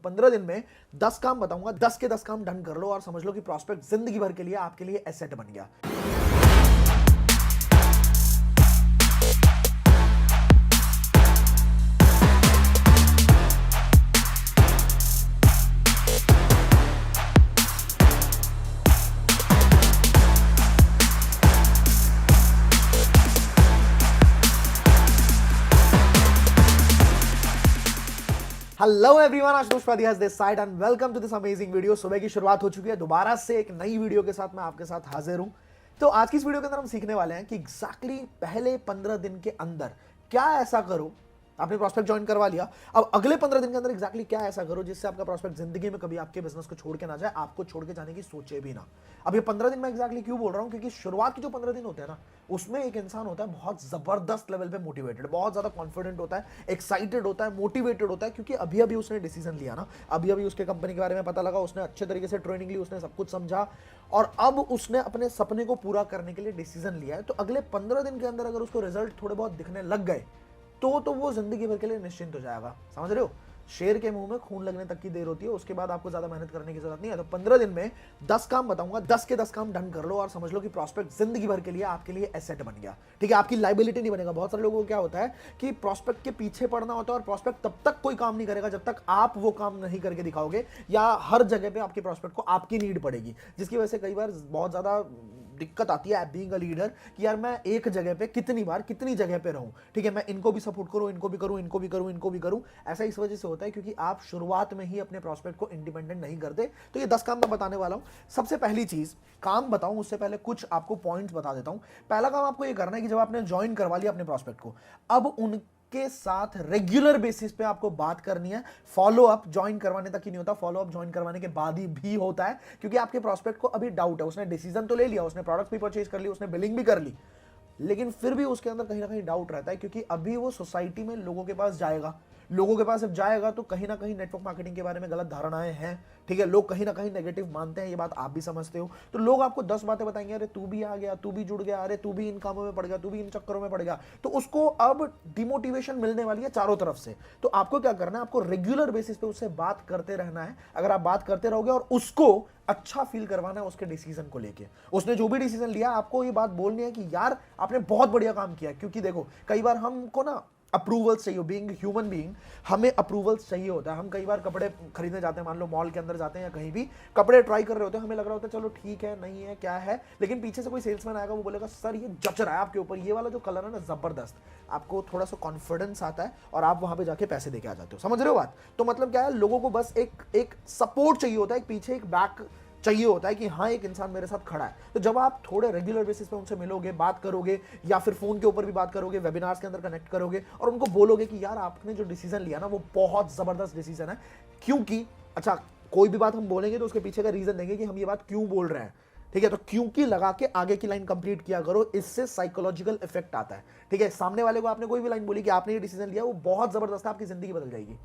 15 दिन में 10 काम बताऊंगा, 10 के 10 काम डन कर लो और समझ लो कि प्रॉस्पेक्ट जिंदगी भर के लिए आपके लिए एसेट बन गया। Hello everyone, Ashutosh Padhiya this side and welcome to this amazing video. सुबह की शुरुआत हो चुकी है, दोबारा से एक नई वीडियो के साथ मैं आपके साथ हाजिर हूं। तो आज की इस वीडियो के अंदर हम सीखने वाले हैं कि एग्जैक्टली पहले 15 दिन के अंदर क्या ऐसा करो। आपने प्रॉस्पेक्ट ज्वाइन करवा लिया, अब अगले 15 दिन के अंदर एग्जैक्टली क्या ऐसा करो जिससे आपका प्रॉस्पेक्ट जिंदगी में कभी आपके बिजनेस को छोड़ के ना जाए, आपको छोड़ के जाने की सोचे भी ना। अब ये 15 दिन मैं एग्जैक्टली क्यों बोल रहा हूं, क्योंकि शुरुआत के जो 15 दिन होते हैं ना, उसमें एक इंसान होता है बहुत जबरदस्त लेवल पे मोटिवेटेड, बहुत ज्यादा कॉन्फिडेंट होता है, एक्साइटेड होता है, मोटिवेटेड होता है, क्योंकि अभी अभी उसने डिसीजन लिया ना, अभी अभी उसके कंपनी के बारे में पता लगा, उसने अच्छे तरीके से ट्रेनिंग ली, उसने सब कुछ समझा और अब उसने अपने सपने को पूरा करने के लिए डिसीजन लिया है। तो अगले 15 दिन के अंदर अगर उसको रिजल्ट थोड़े बहुत दिखने लग गए तो वो जिंदगी भर के लिए निश्चिंत हो जाएगा। समझ रहे हो, शेर के मुंह में खून लगने तक की देर होती है, उसके बाद आपको ज्यादा मेहनत करने की जरूरत नहीं है। तो 15 दिन में 10 काम बताऊंगा, 10 के 10 काम डन कर लो और समझ लो कि प्रॉस्पेक्ट जिंदगी भर के लिए आपके लिए एसेट बन गया। ठीक है, आपकी लाइबिलिटी नहीं बनेगा। बहुत सारे लोगों को क्या होता है कि प्रॉस्पेक्ट के पीछे पड़ना होता है और प्रॉस्पेक्ट तब तक कोई काम नहीं करेगा जब तक आप वो काम नहीं करके दिखाओगे, या हर जगह पे आपके प्रॉस्पेक्ट को आपकी नीड पड़ेगी, जिसकी वजह से कई बार बहुत ज्यादा दिक्कत आती है बीइंग अ लीडर कि यार मैं एक जगह पे कितनी बार कितनी जगह पे रहूं। ठीक है, मैं इनको भी सपोर्ट करूं, इनको भी करूं, इनको भी करूं, इनको भी करूं। ऐसा इस वजह से होता है क्योंकि आप शुरुआत में ही अपने प्रॉस्पेक्ट को इंडिपेंडेंट नहीं करते। तो ये 10 काम मैं बताने वाला हूं। सबसे पहली चीज, काम बताऊं उससे पहले कुछ आपको पॉइंट्स बता देता हूं। पहला काम आपको ये करना है कि जब आपने ज्वाइन करवा लिया अपने प्रॉस्पेक्ट को, अब के साथ रेगुलर बेसिस पे आपको बात करनी है। फॉलो अप ज्वाइन करवाने तक ही नहीं होता, फॉलो अप ज्वाइन करवाने के बाद ही भी होता है, क्योंकि आपके प्रॉस्पेक्ट को अभी डाउट है। उसने डिसीजन तो ले लिया, उसने प्रोडक्ट भी परचेज कर ली, उसने बिलिंग भी कर ली, लेकिन फिर भी उसके अंदर कहीं ना कहीं डाउट रहता है, क्योंकि अभी वो सोसाइटी में लोगों के पास जाएगा, लोगों के पास जब जाएगा तो कहीं ना कहीं नेटवर्क मार्केटिंग के बारे में गलत धारणाएं हैं। ठीक है, लोग कहीं ना कहीं नेगेटिव मानते हैं, ये बात आप भी समझते हो। तो लोग आपको 10 बातें बताएंगे, अरे तू भी आ गया, तू भी जुड़ गया, अरे तू भी इन कामों में पड़ गया, तू भी इन चक्करों में पड़ गया। तो उसको अब डिमोटिवेशन मिलने वाली है चारों तरफ से। तो आपको क्या करना है, आपको रेगुलर बेसिस पे उससे बात करते रहना है। अगर आप बात करते रहोगे और उसको अच्छा फील करवाना है उसके डिसीजन को लेके, उसने जो भी डिसीजन लिया आपको ये बात बोलनी है कि यार आपने बहुत बढ़िया काम किया। क्योंकि देखो, कई बार हमको ना अप्रूवल्स चाहिए, बीइंग ह्यूमन बीइंग हमें अप्रूवल्स चाहिए होता है। हम कई बार कपड़े खरीदने जाते हैं, मान लो मॉल के अंदर जाते हैं या कहीं भी, कपड़े ट्राई कर रहे होते हैं, हमें लग रहा होता है चलो ठीक है, नहीं है, क्या है, लेकिन पीछे से कोई सेल्समैन आएगा, वो बोलेगा सर ये जच रहा है आपके ऊपर, ये वाला जो कलर है ना जबरदस्त। आपको थोड़ा सा कॉन्फिडेंस आता है और आप वहां पे जाके पैसे देके आ जाते हो। समझ रहे हो बात? तो मतलब क्या है, लोगों को बस एक सपोर्ट चाहिए होता है, एक पीछे एक बैक चाहिए होता है कि हाँ एक इंसान मेरे साथ खड़ा है। तो जब आप थोड़े रेगुलर बेसिस पे उनसे मिलोगे, बात करोगे, या फिर फोन के ऊपर भी बात करोगे, वेबिनार्स के अंदर कनेक्ट करोगे और उनको बोलोगे कि यार आपने जो डिसीजन लिया ना वो बहुत जबरदस्त डिसीजन है, क्योंकि अच्छा कोई भी बात हम बोलेंगे तो उसके पीछे का रीजन देंगे कि हम ये बात क्यों बोल रहे हैं। ठीक है, तो क्योंकि लगा के आगे की लाइन कंप्लीट किया करो, इससे साइकोलॉजिकल इफेक्ट आता है। ठीक है, सामने वाले को आपने कोई भी लाइन बोली कि आपने ये डिसीजन लिया, वो बहुत जबरदस्त है, आपकी जिंदगी बदल जाएगी।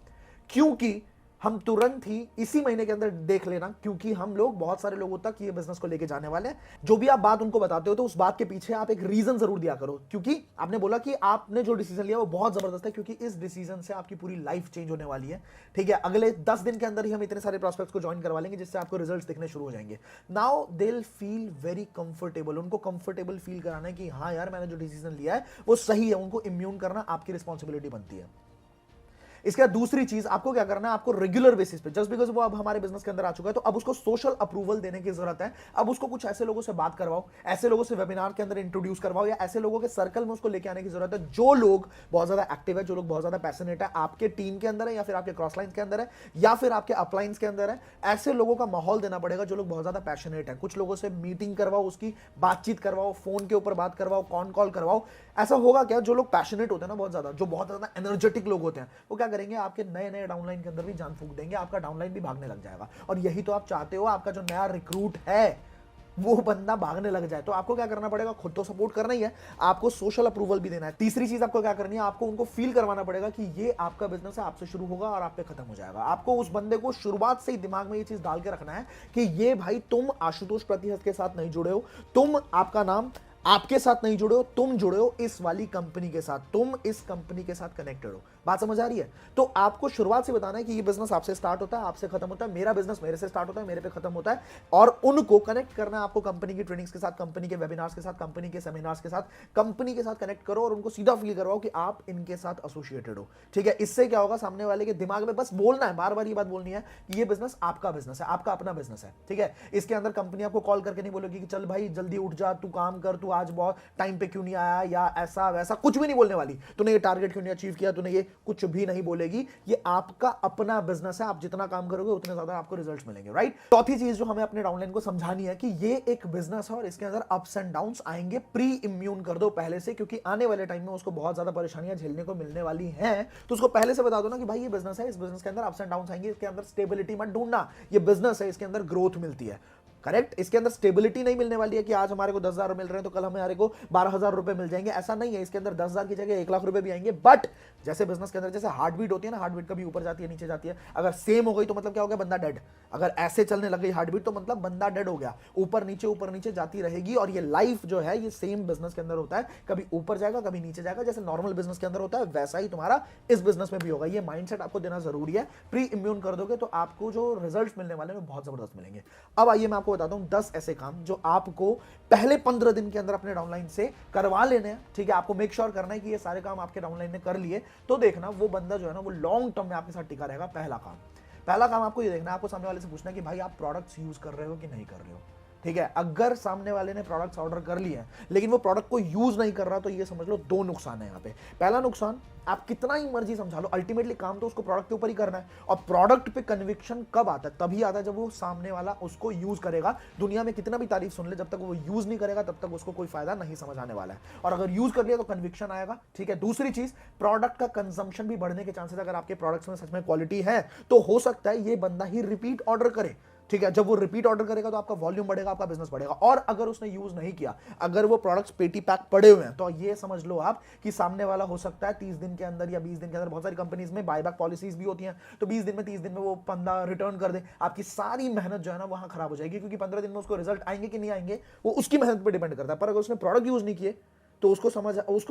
क्योंकि हम तुरंत ही इसी महीने के अंदर देख लेना, क्योंकि हम लोग बहुत सारे लोगों तक ये बिजनेस को लेके जाने वाले हैं। जो भी आप बात उनको बताते हो तो उस बात के पीछे आप एक रीजन जरूर दिया करो, क्योंकि आपने बोला कि आपने जो डिसीजन लिया वो बहुत जबरदस्त है, क्योंकि इस डिसीजन से आपकी पूरी लाइफ चेंज होने वाली है। ठीक है, अगले 10 दिन के अंदर ही हम इतने सारे प्रॉस्पेक्ट्स को ज्वाइन करवा लेंगे जिससे आपको रिजल्ट्स दिखने शुरू हो जाएंगे। Now they will feel very comfortable, उनको कंफर्टेबल फील कराना है कि हाँ यार मैंने जो डिसीजन लिया है वो सही है, उनको इम्यून करना आपकी रिस्पॉन्सिबिलिटी बनती है। इसके बाद दूसरी चीज आपको क्या करना है, आपको रेगुलर बेसिस पे, जस्ट बिकॉज वो अब हमारे बिजनेस के अंदर आ चुका है तो अब उसको सोशल अप्रूवल देने की जरूरत है। अब उसको कुछ ऐसे लोगों से बात करवाओ, ऐसे लोगों से वेबिनार के अंदर इंट्रोड्यूस करवाओ, या ऐसे लोगों के सर्कल में उसको लेके आने की जरूरत है जो लोग बहुत ज्यादा एक्टिव है, जो लोग बहुत ज्यादा पैशनेट है, आपके टीम के अंदर है या फिर आपके क्रॉस लाइन के अंदर है या फिर आपके अपलाइंस के अंदर है। ऐसे लोगों का माहौल देना पड़ेगा जो लोग बहुत ज्यादा पैशनेट है। कुछ लोगों से मीटिंग करवाओ, उसकी बातचीत करवाओ, फोन के ऊपर बात करवाओ, कॉन कॉल करवाओ। ऐसा होगा क्या, जो लोग पैशनेट होते हैं ना, बहुत ज्यादा, जो बहुत ज्यादा एनर्जेटिक लोग होते हैं, वो क्या करेंगे, आपके नए नए डाउनलाइन के अंदर भी जान फूंक देंगे, आपका डाउनलाइन भी भागने लग जाएगा। और यही तो आप चाहते हो, आपका जो नया रिक्रूट है वो बंदा भागने लग जाए। तो आपको क्या करना पड़ेगा, खुद तो सपोर्ट करना ही है, आपको सोशल अप्रूवल भी देना है। तीसरी चीज आपको क्या करनी है, आपको उनको फील करवाना पड़ेगा कि ये आपका बिजनेस है, आपसे शुरू होगा और आप पे खत्म हो जाएगा। आपको उस बंदे को शुरुआत से ही दिमाग में ये चीज डाल के रखना है कि ये भाई तुम आशुतोष प्रतिहत के साथ नहीं जुड़े हो, तुम आपका नाम आपके साथ नहीं जुड़े हो, तुम जुड़े हो इस वाली कंपनी के साथ, तुम इस कंपनी के साथ कनेक्टेड हो। बात समझ आ रही है? तो आपको शुरुआत से बताना है कि ये बिजनेस आपसे स्टार्ट होता है, आपसे खत्म होता है, मेरा बिजनेस मेरे से स्टार्ट होता है, मेरे पे खत्म होता है, और उनको कनेक्ट करना है आपको कंपनी की ट्रेनिंग्स के साथ, कंपनी के वेबिनार्स के साथ, कंपनी के सेमिनार्स के साथ, कंपनी के साथ कनेक्ट करो और उनको सीधा फील करवाओ कि आप इनके साथ एसोसिएटेड हो। ठीक है, इससे क्या होगा, सामने वाले के दिमाग में बस बोलना है, बार बार ये बात बोलनी है कि ये बिजनेस आपका बिजनेस है, आपका अपना बिजनेस है। ठीक है, इसके अंदर कंपनी आपको कॉल करके नहीं बोलेगी कि चल भाई जल्दी उठ जा, तू काम कर, तू आज बहुत टाइम पे क्यों नहीं आया, या ऐसा वैसा कुछ भी नहीं बोलने वाली, तूने ये टारगेट क्यों नहीं अचीव किया, तूने ये कुछ भी नहीं बोलेगी। ये आपका अपना बिजनेस है, आप जितना काम करोगे उतने ज्यादा आपको रिजल्ट्स मिलेंगे, राइट। चौथी चीज जो हमें अपने डाउनलाइन को समझानी है कि ये एक बिजनेस है और इसके अंदर अप्स एंड डाउन्स आएंगे, प्री इम्यून कर दो पहले से, क्योंकि आने वाले टाइम में उसको बहुत ज्यादा परेशानियां झेलने को मिलने वाली हैं। तो उसको पहले से बता दो ना कि भाई ये बिजनेस है, इस बिजनेस के अंदर अप्स एंड डाउन्स आएंगे, इसके अंदर स्टेबिलिटी मत ढूंढना, ये बिजनेस है, इसके अंदर ग्रोथ मिलती है। करेक्ट, इसके अंदर स्टेबिलिटी नहीं मिलने वाली है कि आज हमारे को 10,000 मिल रहे हैं तो कल हमारे को 12,000 रुपए मिल जाएंगे, ऐसा नहीं है। इसके अंदर 10,000 की जगह 1 लाख रुपए भी आएंगे। बट जैसे बिजनेस के अंदर जैसे हार्ट बीट होती है ना, हार्ट बीट कभी ऊपर जाती है नीचे जाती है, अगर सेम हो गई तो मतलब क्या हो गया, बंदा डेड। अगर ऐसे चलने लग गई हार्ट बीट तो मतलब बंदा डेड हो गया, ऊपर नीचे जाती रहेगी। और ये लाइफ जो है ये सेम बिजनेस के अंदर होता है, कभी ऊपर जाएगा कभी नीचे जाएगा, जैसे नॉर्मल बिजनेस के अंदर होता है वैसा ही तुम्हारा इस बिजनेस में भी होगा। ये माइंडसेट आपको देना जरूरी है। प्री इम्यून कर दोगे तो आपको जो रिजल्ट्स मिलने वाले हैं बहुत जबरदस्त मिलेंगे। अब आइए मैं आपको बताता हूं 10 ऐसे काम जो आपको पहले 15 दिन के अंदर अपने डाउनलाइन से करवा लेने हैं। ठीक है, आपको मेक श्योर करना है कि ये सारे काम आपके डाउनलाइन ने कर लिए, तो देखना वो बंदा जो है ना वो लॉन्ग टर्म में आपके साथ टिका रहेगा। पहला काम आपको ये देखना है, आपको सामने वाले से पूछना है कि भाई आप प्रोडक्ट्स यूज कर रहे हो कि नहीं कर रहे हो। ठीक है, अगर सामने वाले ने प्रोडक्ट्स ऑर्डर कर लिए हैं लेकिन वो प्रोडक्ट को यूज नहीं कर रहा, तो ये समझ लो 2 नुकसान है यहाँ पे। पहला नुकसान, आप कितना ही मर्जी समझा लो, अल्टीमेटली काम तो उसको प्रोडक्ट के ऊपर ही करना है। और प्रोडक्ट पे कन्विक्शन कब आता है, तभी आता है जब वो सामने वाला उसको यूज करेगा। दुनिया में कितना भी तारीफ सुन ले, जब तक वो यूज नहीं करेगा तब तक उसको कोई फायदा नहीं समझ आने वाला है। और अगर यूज कर लिया तो कन्विक्शन आएगा। ठीक है, दूसरी चीज, प्रोडक्ट का कंजम्पशन भी बढ़ने के चांसेस, अगर आपके प्रोडक्ट्स में सच में क्वालिटी है तो हो सकता है ये बंदा ही रिपीट ऑर्डर करे। ठीक है, जब वो रिपीट ऑर्डर करेगा तो आपका वॉल्यूम बढ़ेगा, आपका बिजनेस बढ़ेगा। और अगर उसने यूज नहीं किया, अगर वो प्रोडक्ट्स पेटी पैक पड़े हुए हैं, तो ये समझ लो आप कि सामने वाला हो सकता है 30 दिन के अंदर या 20 दिन के अंदर, बहुत सारी कंपनीज में बायबैक पॉलिसीज भी होती हैं, तो 20 दिन में 30 दिन में वो बंदा रिटर्न कर दे। आपकी सारी मेहनत जो है ना वहां खराब हो जाएगी, क्योंकि 15 दिन में उसको रिजल्ट आएंगे कि नहीं आएंगे वो उसकी मेहनत पर डिपेंड करता है। पर अगर उसने प्रोडक्ट यूज नहीं किए तो उसको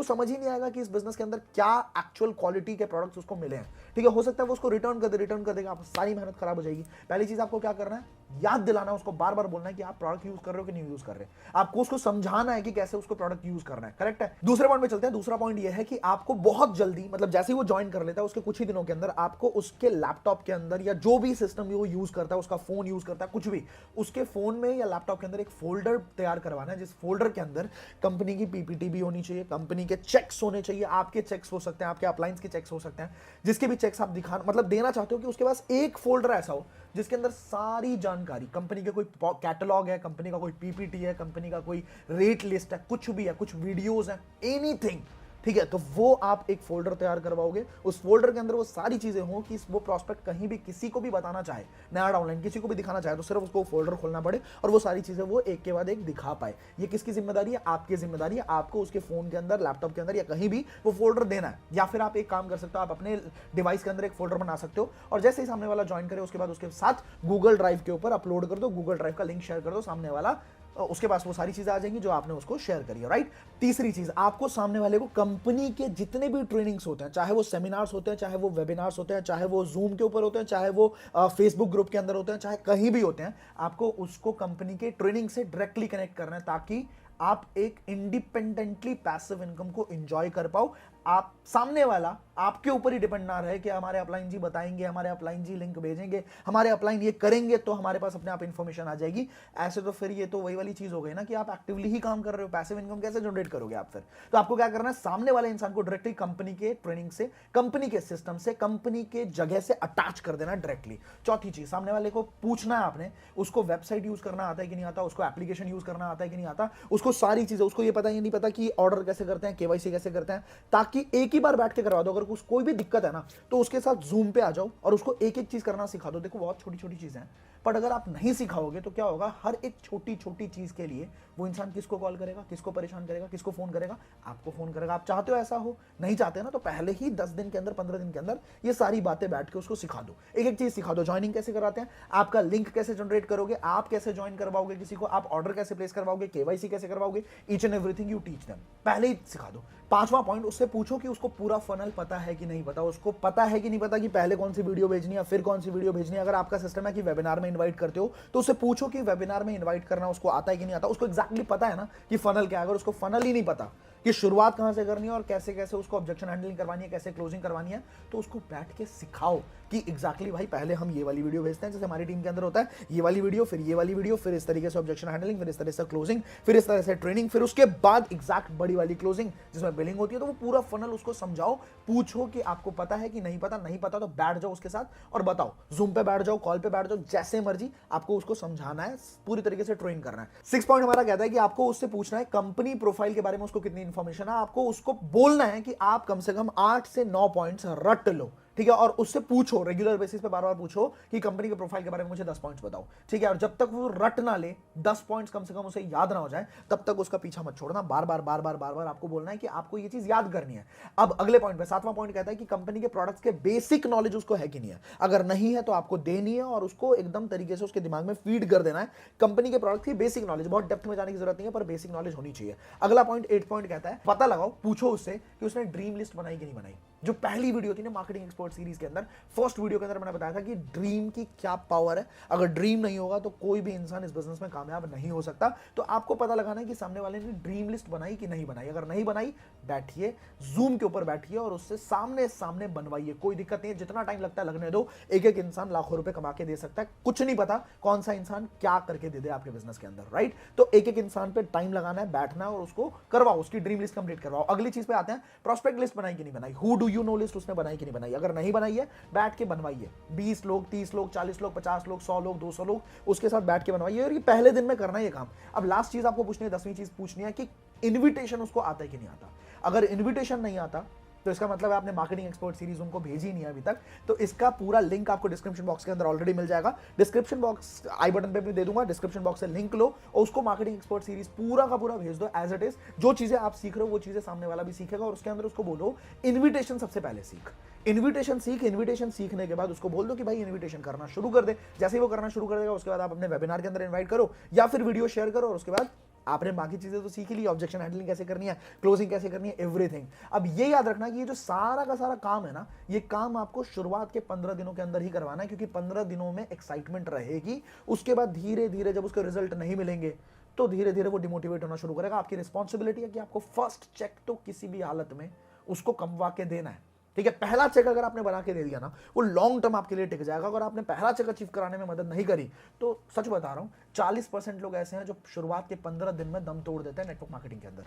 समझ ही नहीं आएगा कि इस बिजनेस के अंदर क्या एक्चुअल क्वालिटी के प्रोडक्ट्स उसको मिले हैं। ठीक है, हो सकता है वो उसको रिटर्न कर देगा, आप सारी मेहनत खराब हो जाएगी। पहली चीज आपको क्या करना है, याद दिलाना, उसको बार बार बोलना है कि आप प्रोडक्ट यूज कर रहे हो कि नहीं यूज कर रहे। आपको उसको समझाना है कि कैसे उसको प्रोडक्ट यूज करना है। करेक्ट है। दूसरे पॉइंट में चलते हैं। दूसरा पॉइंट ये है कि आपको बहुत जल्दी, मतलब जैसे ही वो ज्वाइन कर लेता है उसके कुछ ही दिनों के अंदर आपको उसके लैपटॉप के अंदर या जो भी सिस्टम वो यूज करता है, उसका फोन यूज करता है, कुछ भी, उसके फोन में या लैपटॉप के अंदर एक फोल्डर तैयार करवाना है, जिस फोल्डर के अंदर कंपनी की पीपीटी भी होनी चाहिए, कंपनी के चेक्स होने चाहिए, आपके चेक्स हो सकते हैं, आपके अप्लायंस के चेक्स हो सकते हैं, जिसके भी चेक्स आप दिखा मतलब देना चाहते हो, कि उसके पास एक फोल्डर ऐसा हो जिसके अंदर सारी जानकारी, कंपनी के कोई कैटलॉग है, कंपनी का कोई पीपीटी है, कंपनी का कोई रेट लिस्ट है, कुछ भी है, कुछ वीडियोस है, एनीथिंग। ठीक है, तो वो आप एक फोल्डर तैयार करवाओगे। उस फोल्डर के अंदर वो सारी चीजें हों कि वो प्रोस्पेक्ट कहीं भी किसी को भी बताना चाहे, नया डाउनलाइन किसी को भी दिखाना चाहे, तो सिर्फ उसको फोल्डर खोलना पड़े और वो सारी चीजें वो एक के बाद एक दिखा पाए। ये किसकी जिम्मेदारी है? आपकी जिम्मेदारी है। आपको उसके फोन के अंदर, लैपटॉप के अंदर या कहीं भी वो फोल्डर देना है। या फिर आप एक काम कर सकते हो, आप अपने डिवाइस के अंदर एक फोल्डर बना सकते हो और जैसे ही सामने वाला ज्वाइन करे उसके बाद उसके साथ गूगल ड्राइव के ऊपर अपलोड कर दो, गूगल ड्राइव का लिंक शेयर कर दो, सामने वाला उसके पास वो सारी चीजें आ जाएंगी जो आपने उसको शेयर करी है। राइट। तीसरी चीज, आपको सामने वाले को कंपनी के जितने भी ट्रेनिंग्स होते हैं, चाहे वो सेमिनार्स होते हैं, चाहे वो वेबिनार्स होते हैं, चाहे वो जूम के ऊपर होते हैं, चाहे वो फेसबुक ग्रुप के अंदर होते हैं, चाहे कहीं भी होते हैं, आपको उसको कंपनी के ट्रेनिंग से डायरेक्टली कनेक्ट करना है ताकि आप एक इंडिपेंडेंटली पैसिव इनकम को एंजॉय कर पाओ। आप सामने वाला आपके ऊपर ही डिपेंड ना रहे कि हमारे अपलाइन जी बताएंगे, हमारे अपलाइन जी लिंक भेजेंगे, हमारे अपलाइन ये करेंगे तो हमारे पास अपने आप इंफॉर्मेशन आ जाएगी। ऐसे तो फिर ये तो वही वाली चीज हो गई ना कि आप एक्टिवली ही काम कर रहे हो, पैसिव इनकम कैसे जनरेट करोगे आप फिर? तो आपको क्या करना है, सामने वाले इंसान को डायरेक्टली कंपनी के ट्रेनिंग से, कंपनी के सिस्टम से, कंपनी के जगह से अटैच कर देना डायरेक्टली। चौथी चीज, सामने वाले को पूछना है आपने, उसको वेबसाइट यूज करना आता है कि नहीं आता, उसको एप्लीकेशन यूज करना आता है कि नहीं आता, उसको सारी चीजें, उसको ये पता ही नहीं पता कि ऑर्डर कैसे करते हैं, केवाईसी कैसे करते हैं, ताकि एक ही बार बैठ के करवा दो। अगर कोई भी दिक्कत है ना तो उसके साथ जूम पे आ जाओ और उसको एक एक चीज करना सिखा दो। देखो बहुत छोटी छोटी चीजें हैं, पर अगर आप नहीं सिखाओगे तो क्या होगा, हर एक छोटी छोटी चीज के लिए वो इंसान किसको कॉल करेगा, किसको परेशान करेगा, किसको फोन करेगा? आपको फोन करेगा। आप चाहते हो ऐसा हो? नहीं चाहते ना, तो पहले ही 10 दिन के अंदर, 15 दिन के अंदर ये सारी बातें बैठ के उसको सिखा दो, एक एक चीज सिखा दो। ज्वाइनिंग कैसे कराते हैं, आपका लिंक कैसे जनरेट करोगे, आप कैसे ज्वाइन करवाओगे किसी को, आप ऑर्डर कैसे प्लेस करवाओगे, केवाईसी कैसे करवाओगे, each and everything you teach them, पहले ही सिखा दो। पांचवा पॉइंट, उससे पूछो कि उसको पूरा फनल पता है कि नहीं पता, उसको पता है कि नहीं पता कि पहले कौन सी वीडियो भेजनी है फिर कौन सी वीडियो भेजनी है। अगर आपका सिस्टम है कि वेबिनार में इन्वाइट करते हो तो उससे पूछो कि वेबिनार में इन्वाइट करना उसको आता है कि नहीं आता। उसको एग्जैक्टली पता है ना कि फनल क्या है। अगर उसको फनल ही नहीं पता कि शुरुआत कहां से करनी है और कैसे कैसे उसको ऑब्जेक्शन हैंडलिंग करवानी है, कैसे क्लोजिंग करवानी है, तो उसको बैठ के सिखाओ कि एग्जैक्टली भाई पहले हम ये वाली वीडियो भेजते हैं, जैसे हमारी टीम के अंदर होता है ये वाली वीडियो, फिर ये वाली वीडियो, फिर इस तरीके से ऑब्जेक्शन हैंडलिंग, फिर इस तरह से क्लोजिंग, फिर इस तरह से ट्रेनिंग, फिर उसके बाद एग्जैक्ट बड़ी वाली क्लोजिंग जिसमें बिलिंग होती है। तो वो पूरा फनल उसको समझाओ, पूछो कि आपको पता है कि नहीं पता। नहीं पता तो बैठ जाओ उसके साथ और बताओ, जूम पे बैठ जाओ, कॉल पे बैठ जाओ, जैसे मर्जी आपको उसको समझाना है, पूरी तरीके से ट्रेन करना है। 6 पॉइंट हमारा कहता है कि आपको उससे पूछना है कंपनी प्रोफाइल के बारे में उसको कितनी इंफॉर्मेशन है। आपको उसको बोलना है कि आप कम से कम 8 से 9 पॉइंट्स रट लो, ठीक है, और उससे पूछो, रेगुलर बेसिस पे बार बार पूछो कि कंपनी के प्रोफाइल के बारे में मुझे 10 पॉइंट्स बताओ, ठीक है। और जब तक वो रट ना ले, 10 पॉइंट्स कम से कम उसे याद ना हो जाए, तब तक उसका पीछा मत छोड़ना। बार बार बार बार बार बार आपको बोलना है कि आपको ये चीज याद करनी है। अब अगले पॉइंट पे 7वां पॉइंट कहता है कि कंपनी के प्रोडक्ट्स के बेसिक नॉलेज उसको है कि नहीं है। अगर नहीं है तो आपको देनी है और उसको एकदम तरीके से उसके दिमाग में फीड कर देना है कंपनी के प्रोडक्ट की बेसिक नॉलेज। बहुत डेप्थ में जाने की जरूरत नहीं है, पर बेसिक नॉलेज होनी चाहिए। अगला पॉइंट 8 पॉइंट कहता है पता लगाओ, पूछो उससे कि उसने ड्रीम लिस्ट बनाई कि नहीं बनाई। जो पहली वीडियो थी ना मार्केटिंग एक्सपर्ट सीरीज के अंदर, फर्स्ट वीडियो के अंदर मैंने बताया था कि ड्रीम की क्या पावर है। अगर ड्रीम नहीं होगा तो कोई भी इंसान इस बिजनेस में कामयाब नहीं हो सकता। तो आपको पता लगाना है कि सामने वाले ने ड्रीम लिस्ट बनाई कि नहीं बनाई। अगर नहीं बनाई, बैठिए, जूम के ऊपर बैठिए और उससे सामने सामने बनवाइए। कोई दिक्कत नहीं है, जितना टाइम लगता है लगने दो। एक एक इंसान लाखों रुपए कमा के दे सकता है, कुछ नहीं पता कौन सा इंसान क्या करके दे दे आपके बिजनेस के अंदर, राइट। तो एक एक इंसान पे टाइम लगाना है, बैठना है और उसको करवाओ, उसकी ड्रीम लिस्ट कंप्लीट करवाओ। अगली चीज पे आते हैं, प्रोस्पेक्ट लिस्ट बनाई कि नहीं बनाई। Who do you know list उसने बनाई कि नहीं बनाई। अगर नहीं बनाई है, बैठ के बनवाइए। 20 लोग, 30 लोग, 40 लोग, 50 लोग, 100 लोग, 200 लोग, उसके साथ बैठ के बनवाइए। और ये पहले दिन में करना है ये काम। अब लास्ट चीज आपको पूछनी है, 10वीं चीज पूछनी है कि इन्विटेशन उसको आता है कि नहीं आता। अगर इन्विटेशन नहीं आता तो इसका मतलब है आपने मार्केटिंग एक्सपर्ट सीरीज उनको भेजी नहीं है अभी तक। तो इसका पूरा लिंक आपको डिस्क्रिप्शन बॉक्स के अंदर ऑलरेडी मिल जाएगा। डिस्क्रिप्शन बॉक्स आई बटन पे भी दे दूंगा, डिस्क्रिप्शन बॉक्स से लिंक लो और उसको मार्केटिंग एक्सपर्ट सीरीज पूरा का पूरा भेज दो एज इट इज। जो चीजें आप सीख रहे हो वो चीजें सामने वाला भी सीखेगा और उसके अंदर उसको बोलो इन्विटेशन सबसे पहले सीख। इन्विटेशन सीख, इन्विटेशन सीखने के बाद उसको बोल दो कि भाई इन्विटेशन करना शुरू कर दे। जैसे ही वो करना शुरू कर देगा, उसके बाद आप अपने वेबिनार के अंदर इन्वाइट करो या फिर वीडियो शेयर करो और उसके बाद आपने बाकी चीजें तो सीख ली, ऑब्जेक्शन हैंडलिंग कैसे करनी है, क्लोजिंग कैसे करनी है, एवरीथिंग। अब ये याद रखना कि ये जो सारा का सारा काम है ना, ये काम आपको शुरुआत के 15 दिनों के अंदर ही करवाना है, क्योंकि 15 दिनों में एक्साइटमेंट रहेगी। उसके बाद धीरे धीरे जब उसके रिजल्ट नहीं मिलेंगे तो धीरे धीरे वो डिमोटिवेट होना शुरू करेगा। आपकी रिस्पॉन्सिबिलिटी है कि आपको फर्स्ट चेक तो किसी भी हालत में उसको कमवा के देना है, ठीक है। पहला चेक अगर आपने बना के दे दिया ना, वो लॉन्ग टर्म आपके लिए टिक जाएगा। अगर आपने पहला चेक अचीव कराने में मदद नहीं करी तो सच बता रहा हूं, 40% लोग ऐसे हैं जो शुरुआत के 15 दिन में दम तोड़ देते हैं नेटवर्क मार्केटिंग के अंदर,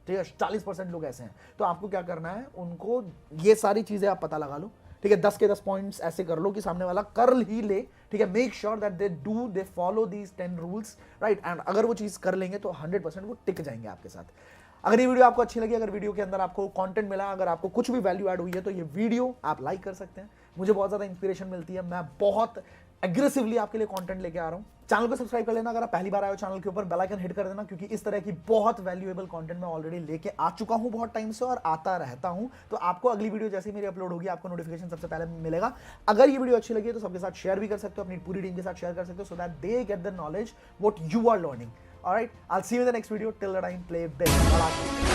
ठीक है। 40% लोग ऐसे हैं। तो आपको क्या करना है, उनको ये सारी चीजें आप पता लगा लो, ठीक है। 10 के 10 पॉइंट्स ऐसे कर लो कि सामने वाला कर ही ले, ठीक है। Make sure that they follow these 10 rules, right. And अगर वो चीज कर लेंगे तो 100% वो टिक जाएंगे आपके साथ। अगर ये वीडियो आपको अच्छी लगी, अगर वीडियो के अंदर आपको कंटेंट मिला, अगर आपको कुछ भी वैल्यू ऐड हुई है, तो ये वीडियो आप लाइक कर सकते हैं। मुझे बहुत ज्यादा इंस्पिरेशन मिलती है, मैं बहुत एग्रेसिवली आपके लिए कंटेंट लेके आ रहा हूं। चैनल को सब्सक्राइब कर लेना, अगर आप पहली बार आए हो चैनल के ऊपर बेल आइकन हिट कर देना, क्योंकि इस तरह की बहुत वैल्यूएबल कंटेंट मैं ऑलरेडी लेके आ चुका हूं बहुत टाइम से और आता रहता हूं। तो आपको अगली वीडियो जैसे ही मेरी अपलोड होगी आपको नोटिफिकेशन सबसे पहले मिलेगा। अगर ये वीडियो अच्छी लगी है तो सबके साथ शेयर भी कर सकते हो, अपनी पूरी टीम के साथ शेयर कर सकते हो, so that they get the knowledge what you are learning. Alright, I will see you in the next video. Till the time, play big.